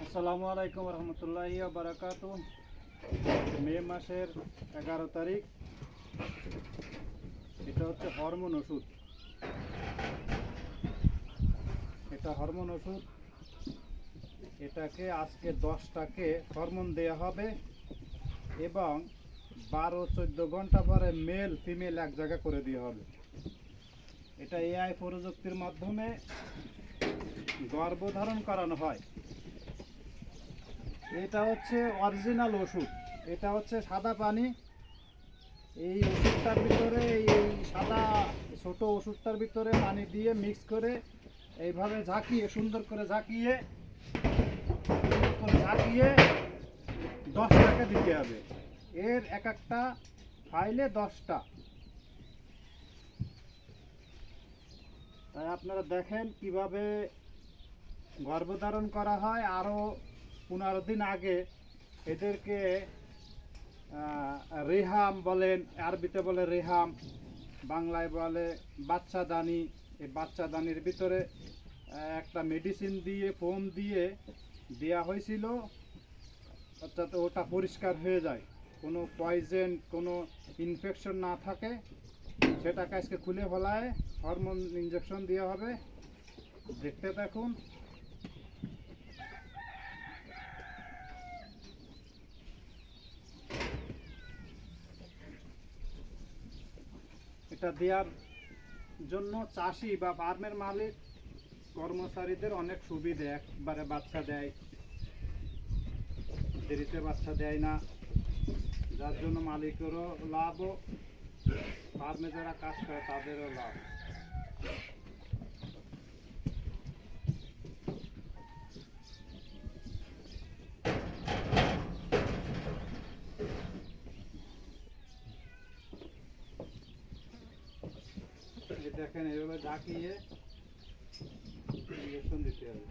আসসালামু আলাইকুম রহমতুল্লাহি ওয়া বারাকাতুহু। মে মাসের 11 তারিখ। এটা হচ্ছে হরমোন ওষুধ। এটা হরমোন ওষুধ। এটাকে আজকে 10টাকে হরমোন দেওয়া হবে এবং 12-14 ঘন্টা পরে মেল ফিমেল এক জায়গা করে দেওয়া হবে। এটা এআই প্রযুক্তির মাধ্যমে গর্ভধারণ করানো হয়। এটা হচ্ছে অরিজিনাল ওষুধ। এটা হচ্ছে সাদা পানি। এই ওষুধটার ভিতরে এই সাদা ছোট ওষুধটার ভিতরে পানি দিয়ে মিক্স করে এইভাবে ঝাঁকিয়ে সুন্দর করে ঝাঁকিয়ে 10টাকে দিতে হবে। এর এক একটা ফাইলে 10টা। তাই আপনারা দেখেন কিভাবে গর্ভধারণ করা হয়। আরও 15 দিন আগে এদেরকে রেহাম বলেন, আরবিতে বলে রেহাম, বাংলায় বলে বাচ্চাদানি। এই বাচ্চাদানির ভিতরে একটা মেডিসিন দিয়ে ফোম দিয়ে দেওয়া হয়েছিল, অর্থাৎ ওটা পরিষ্কার হয়ে যায়, কোনো পয়জেন কোনো ইনফেকশন না থাকে। সেটাকে আজকে খুলে ফেলায় হরমোন ইঞ্জেকশন দেওয়া হবে। দেখতে থাকুন। এটা দেওয়ার জন্য চাষি বা ফার্মের মালিক কর্মচারীদের অনেক সুবিধে। একবারে বাচ্চা দেয়, দেরিতে বাচ্চা দেয় না, যার জন্য মালিকেরও লাভ, ফার্মে যারা কাজ করে তাদেরও লাভ। দেখেন এইভাবে ঝাঁকিয়ে ইঞ্জেকশন দিতে হবে।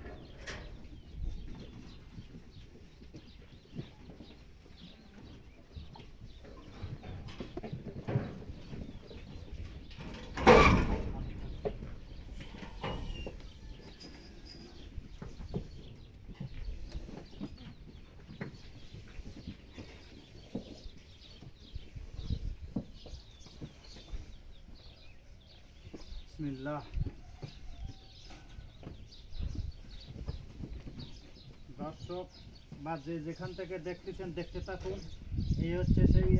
বিসমিল্লাহ। দর্শক বা যেখান থেকে দেখতেছেন দেখতে থাকুন। এই হচ্ছে সেই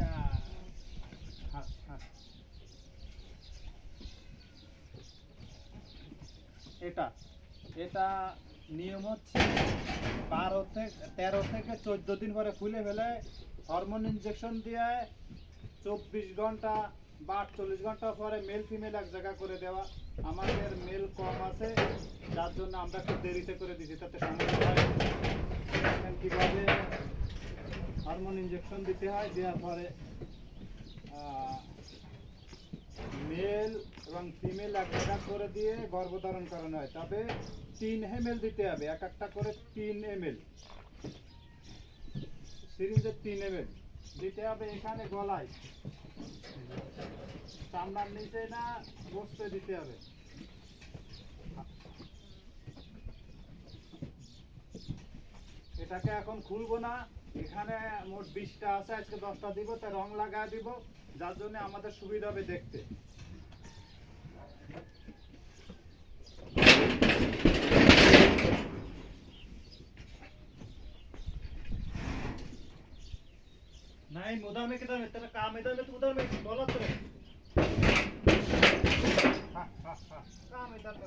এটা নিয়ম হচ্ছে 13 থেকে 14 দিন পরে খুলে ফেলে হরমোন ইনজেকশন দিয়ে 24 ঘন্টা বা 48 ঘন্টা পরে মেল ফিমেল এক জায়গা করে দেওয়া। আমাদের মেল কম আছে, যার জন্য আমরা একটু দেরিতে করে দিচ্ছি, তাতে সমস্যা হয়। দেখেন কীভাবে হরমোন ইনজেকশন দিতে হয়। দেওয়ার পরে মেল এবং ফিমেল এক জায়গা করে দিয়ে গর্ভধারণ করানো হয়। তবে 3 ml দিতে হবে, এক একটা করে 3 ml, সিরিঞ্জের 3 ml দিতে হবে। এখানে গলায়, চামড়ার নিচে না, বসতে দিতে হবে। এটাকে এখন খুলবো না। এখানে মোট 20টা আছে, আজকে 10টা দিব, তাই রং লাগা দিব, যার জন্য আমাদের সুবিধা হবে দেখতে। नहीं मुदा में किधर में तेरा काम इधर में, तू उधर में दौलत रे। हाँ हाँ हाँ काम इधर में।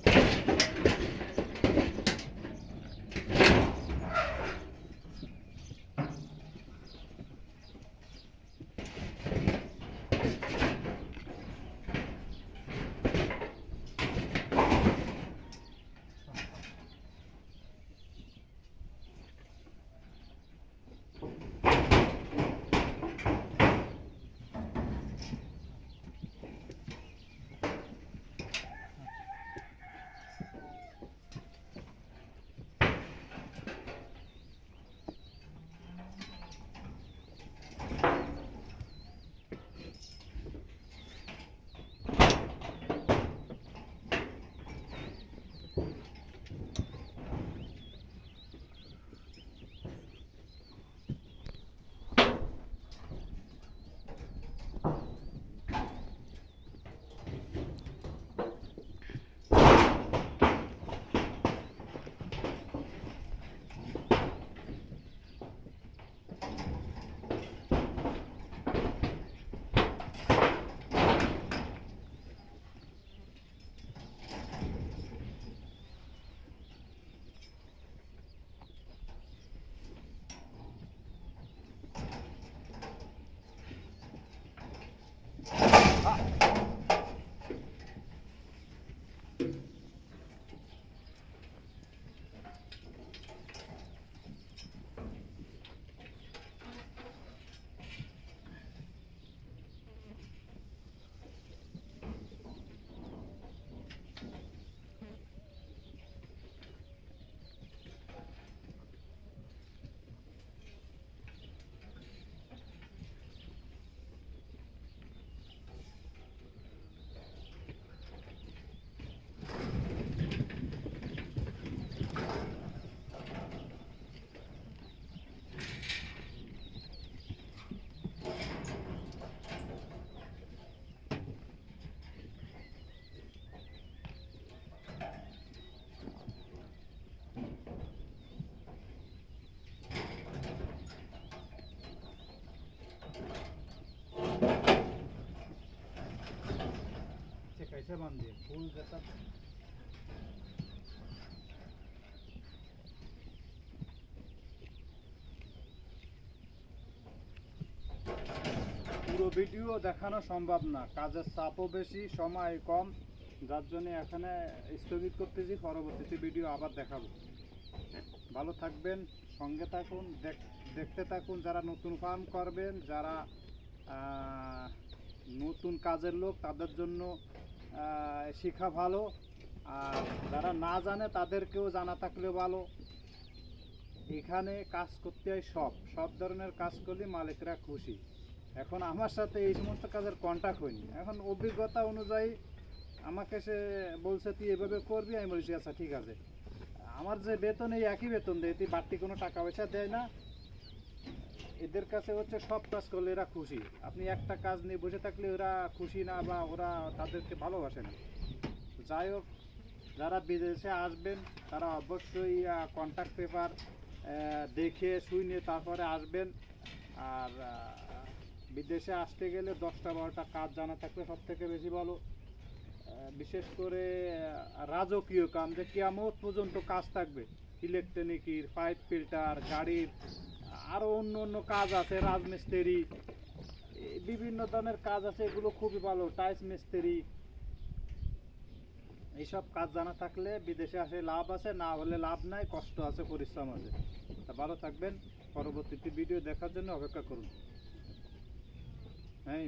সেবান দিয়ে ফুল যেটা পুরো ভিডিও দেখানো সম্ভব না, কাজের চাপও বেশি, সময় কম, যার জন্য এখানে স্থগিত করতেছি। পরবর্তীতে ভিডিও আবার দেখাবো। ভালো থাকবেন, সঙ্গে থাকুন, দেখতে থাকুন। যারা নতুন ফার্ম করবেন, যারা নতুন কাজের লোক, তাদের জন্য শেখা ভালো। আর যারা না জানে তাদেরকেও জানা থাকলেও ভালো। এখানে কাজ করতে হয় সব ধরনের কাজ করলে মালিকরা খুশি। এখন আমার সাথে এই সমস্ত কাজের কন্ট্যাক্ট হয়নি, এখন অভিজ্ঞতা অনুযায়ী আমাকে সে বলছে তুই এভাবে করবি, আমি বলছি আচ্ছা ঠিক আছে। আমার যে বেতন, এই একই বেতন দেয়, তুই বাড়তি কোনো টাকা পয়সা দেয় না। এদের কাছে হচ্ছে সব কাজ করলে এরা খুশি। আপনি একটা কাজ নিয়ে বসে থাকলে ওরা খুশি না, বা ওরা তাদেরকে ভালোবাসে না। যাই হোক, যারা বিদেশে আসবেন তারা অবশ্যই কন্ট্যাক্ট পেপার দেখে শুনে তারপরে আসবেন। আর বিদেশে আসতে গেলে 10টা 12টা কাজ জানা থাকলে সব থেকে বেশি ভালো। বিশেষ করে রাজকীয় কাম, যে কিয়ামত পর্যন্ত কাজ থাকবে, ইলেকট্রনিকের, পাইপ ফিল্টার, গাড়ির, আরও অন্য কাজ আছে, রাজমিস্ত্রি, বিভিন্ন ধরনের কাজ আছে, এগুলো খুবই ভালো। টাইলস মিস্ত্রি, এইসব কাজ জানা থাকলে বিদেশে আসে লাভ আছে, না হলে লাভ নাই, কষ্ট আছে, পরিশ্রম আছে। তা ভালো থাকবেন, পরবর্তীতে ভিডিও দেখার জন্য অপেক্ষা করুন। হ্যাঁ।